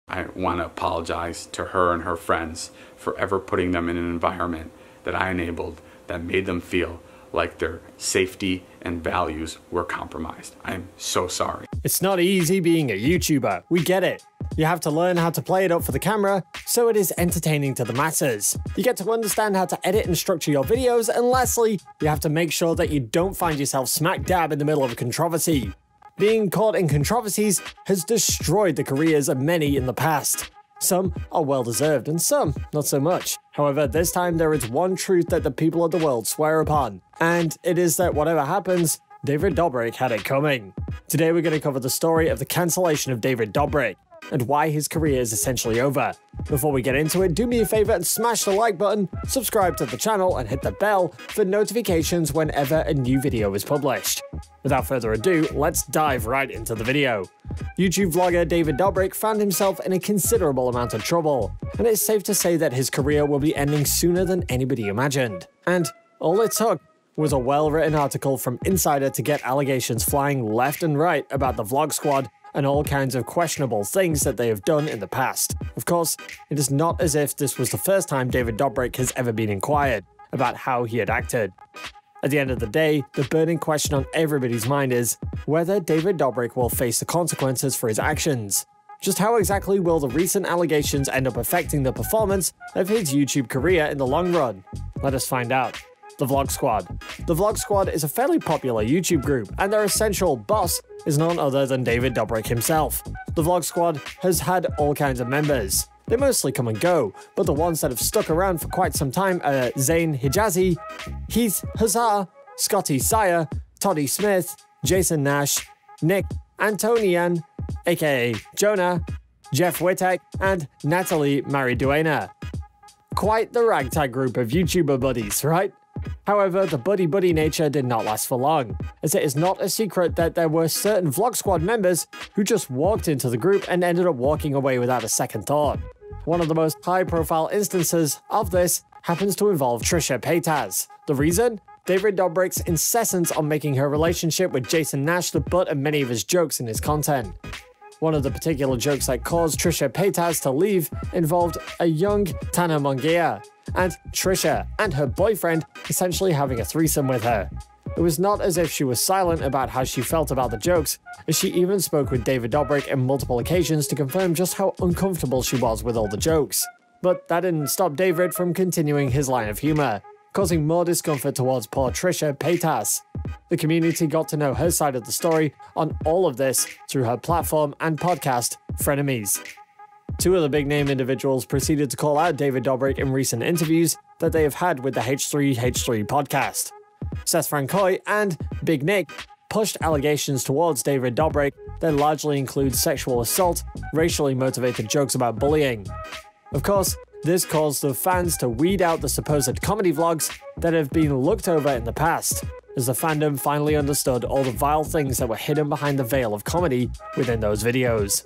I want to apologize to her and her friends for ever putting them in an environment that I enabled that made them feel like their safety and values were compromised. I'm so sorry. It's not easy being a YouTuber, we get it. You have to learn how to play it up for the camera, so it is entertaining to the masses. You get to understand how to edit and structure your videos, and lastly, you have to make sure that you don't find yourself smack dab in the middle of a controversy. Being caught in controversies has destroyed the careers of many in the past. Some are well deserved and some not so much. However, this time there is one truth that the people of the world swear upon, and it is that whatever happens, David Dobrik had it coming. Today we're going to cover the story of the cancellation of David Dobrik, and why his career is essentially over. Before we get into it, do me a favor and smash the like button, subscribe to the channel, and hit the bell for notifications whenever a new video is published. Without further ado, let's dive right into the video. YouTube vlogger David Dobrik found himself in a considerable amount of trouble, and it's safe to say that his career will be ending sooner than anybody imagined. And all it took was a well-written article from Insider to get allegations flying left and right about the Vlog Squad and all kinds of questionable things that they have done in the past. Of course, it is not as if this was the first time David Dobrik has ever been inquired about how he had acted. At the end of the day, the burning question on everybody's mind is whether David Dobrik will face the consequences for his actions. Just how exactly will the recent allegations end up affecting the performance of his YouTube career in the long run? Let us find out. The Vlog Squad. The Vlog Squad is a fairly popular YouTube group, and their essential boss is none other than David Dobrik himself. The Vlog Squad has had all kinds of members. They mostly come and go, but the ones that have stuck around for quite some time are Zayn Hijazi, Heath Hussar, Scotty Sire, Toddy Smith, Jason Nash, Nick Antonian, aka Jonah, Jeff Wittek, and Natalie Mariduena. Quite the ragtag group of YouTuber buddies, right? However, the buddy-buddy nature did not last for long, as it is not a secret that there were certain Vlog Squad members who just walked into the group and ended up walking away without a second thought. One of the most high-profile instances of this happens to involve Trisha Paytas. The reason? David Dobrik's insistence on making her relationship with Jason Nash the butt of many of his jokes in his content. One of the particular jokes that caused Trisha Paytas to leave involved a young Tana Mongeya, and Trisha and her boyfriend essentially having a threesome with her. It was not as if she was silent about how she felt about the jokes, as she even spoke with David Dobrik on multiple occasions to confirm just how uncomfortable she was with all the jokes. But that didn't stop David from continuing his line of humor, causing more discomfort towards poor Trisha Paytas. The community got to know her side of the story on all of this through her platform and podcast, Frenemies. Two other big-name individuals proceeded to call out David Dobrik in recent interviews that they have had with the H3H3 podcast. Seth Francois and Big Nick pushed allegations towards David Dobrik that largely include sexual assault, racially motivated jokes about bullying. Of course, this caused the fans to weed out the supposed comedy vlogs that have been looked over in the past, as the fandom finally understood all the vile things that were hidden behind the veil of comedy within those videos.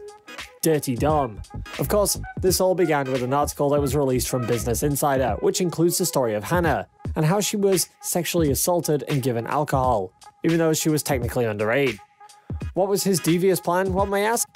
Dirty Dom. Of course, this all began with an article that was released from Business Insider, which includes the story of Hanna, and how she was sexually assaulted and given alcohol, even though she was technically underage. What was his devious plan, one may ask?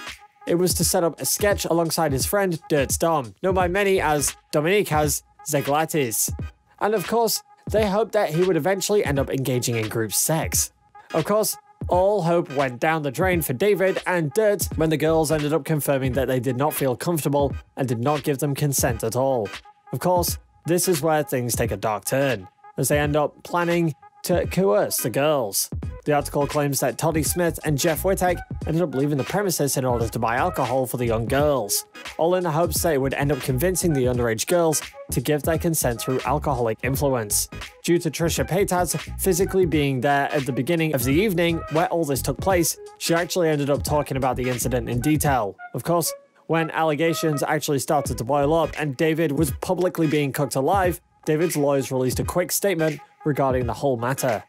It was to set up a sketch alongside his friend Dirty Dom, known by many as Dominicas Zeglatis. And of course, they hoped that he would eventually end up engaging in group sex. Of course, all hope went down the drain for David and Dirt when the girls ended up confirming that they did not feel comfortable and did not give them consent at all. Of course, this is where things take a dark turn, as they end up planning to coerce the girls. The article claims that Toddy Smith and Jeff Wittek ended up leaving the premises in order to buy alcohol for the young girls, all in the hopes that it would end up convincing the underage girls to give their consent through alcoholic influence. Due to Trisha Paytas physically being there at the beginning of the evening where all this took place, she actually ended up talking about the incident in detail. Of course, when allegations actually started to boil up and David was publicly being cooked alive, David's lawyers released a quick statement regarding the whole matter.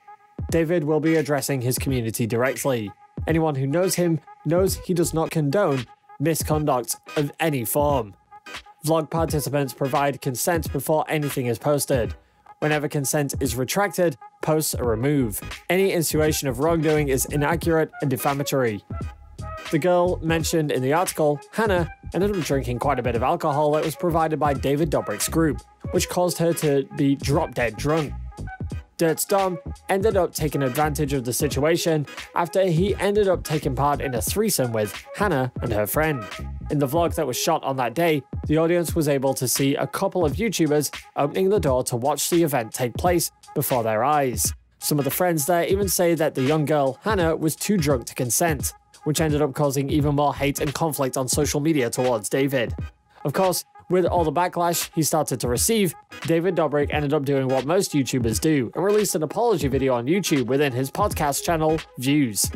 David will be addressing his community directly. Anyone who knows him knows he does not condone misconduct of any form. Vlog participants provide consent before anything is posted. Whenever consent is retracted, posts are removed. Any insinuation of wrongdoing is inaccurate and defamatory. The girl mentioned in the article, Hanna, ended up drinking quite a bit of alcohol that was provided by David Dobrik's group, which caused her to be drop-dead drunk. Dirt's Dom ended up taking advantage of the situation after he ended up taking part in a threesome with Hanna and her friend. In the vlog that was shot on that day, the audience was able to see a couple of YouTubers opening the door to watch the event take place before their eyes. Some of the friends there even say that the young girl, Hanna, was too drunk to consent, which ended up causing even more hate and conflict on social media towards David. Of course, with all the backlash he started to receive, David Dobrik ended up doing what most YouTubers do and released an apology video on YouTube within his podcast channel, Views.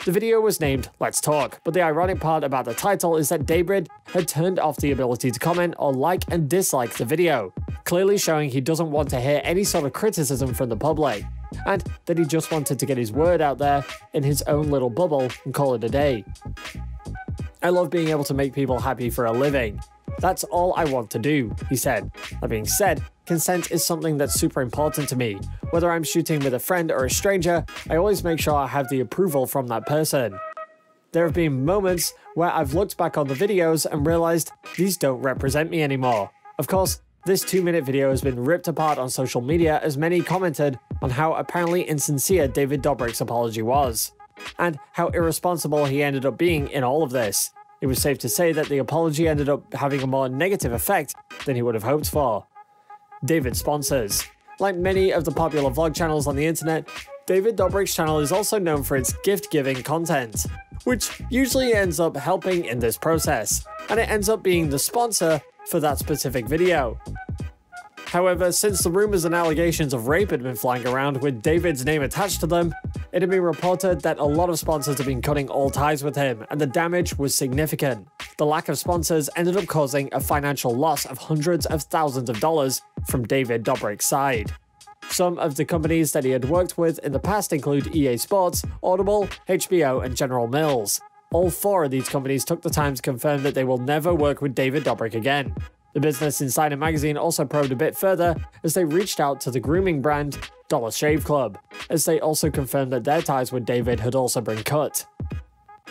The video was named Let's Talk, but the ironic part about the title is that David had turned off the ability to comment or like and dislike the video, clearly showing he doesn't want to hear any sort of criticism from the public, and that he just wanted to get his word out there in his own little bubble and call it a day. I love being able to make people happy for a living. That's all I want to do, he said. That being said, consent is something that's super important to me. Whether I'm shooting with a friend or a stranger, I always make sure I have the approval from that person. There have been moments where I've looked back on the videos and realized these don't represent me anymore. Of course, this 2-minute video has been ripped apart on social media as many commented on how apparently insincere David Dobrik's apology was, and how irresponsible he ended up being in all of this. It was safe to say that the apology ended up having a more negative effect than he would have hoped for. David sponsors. Like many of the popular vlog channels on the internet, David Dobrik's channel is also known for its gift-giving content, which usually ends up helping in this process, and it ends up being the sponsor for that specific video. However, since the rumors and allegations of rape had been flying around with David's name attached to them, it had been reported that a lot of sponsors had been cutting all ties with him, and the damage was significant. The lack of sponsors ended up causing a financial loss of hundreds of thousands of dollars from David Dobrik's side. Some of the companies that he had worked with in the past include EA Sports, Audible, HBO, and General Mills. All 4 of these companies took the time to confirm that they will never work with David Dobrik again. The Business Insider magazine also probed a bit further as they reached out to the grooming brand Dollar Shave Club, as they also confirmed that their ties with David had also been cut.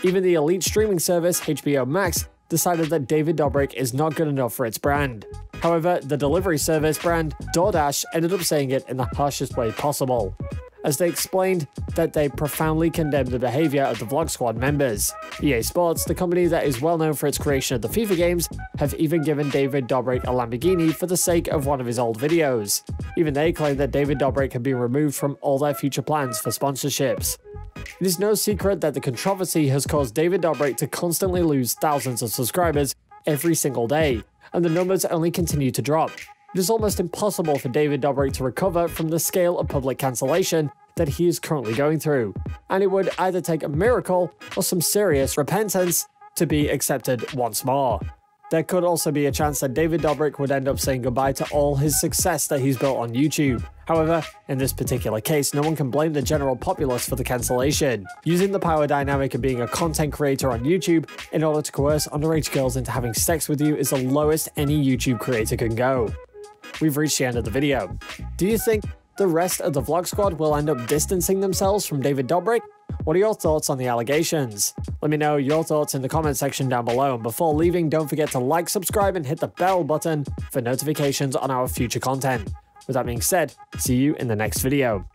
Even the elite streaming service HBO Max decided that David Dobrik is not good enough for its brand. However, the delivery service brand DoorDash ended up saying it in the harshest way possible, as they explained that they profoundly condemned the behavior of the Vlog Squad members. EA Sports, the company that is well known for its creation of the FIFA games, have even given David Dobrik a Lamborghini for the sake of one of his old videos. Even they claim that David Dobrik had been removed from all their future plans for sponsorships. It is no secret that the controversy has caused David Dobrik to constantly lose thousands of subscribers every single day, and the numbers only continue to drop. It is almost impossible for David Dobrik to recover from the scale of public cancellation that he is currently going through, and it would either take a miracle or some serious repentance to be accepted once more. There could also be a chance that David Dobrik would end up saying goodbye to all his success that he's built on YouTube. However, in this particular case, no one can blame the general populace for the cancellation. Using the power dynamic of being a content creator on YouTube in order to coerce underage girls into having sex with you is the lowest any YouTube creator can go. We've reached the end of the video. Do you think the rest of the Vlog Squad will end up distancing themselves from David Dobrik? What are your thoughts on the allegations? Let me know your thoughts in the comment section down below, and before leaving, don't forget to like, subscribe, and hit the bell button for notifications on our future content. With that being said, see you in the next video.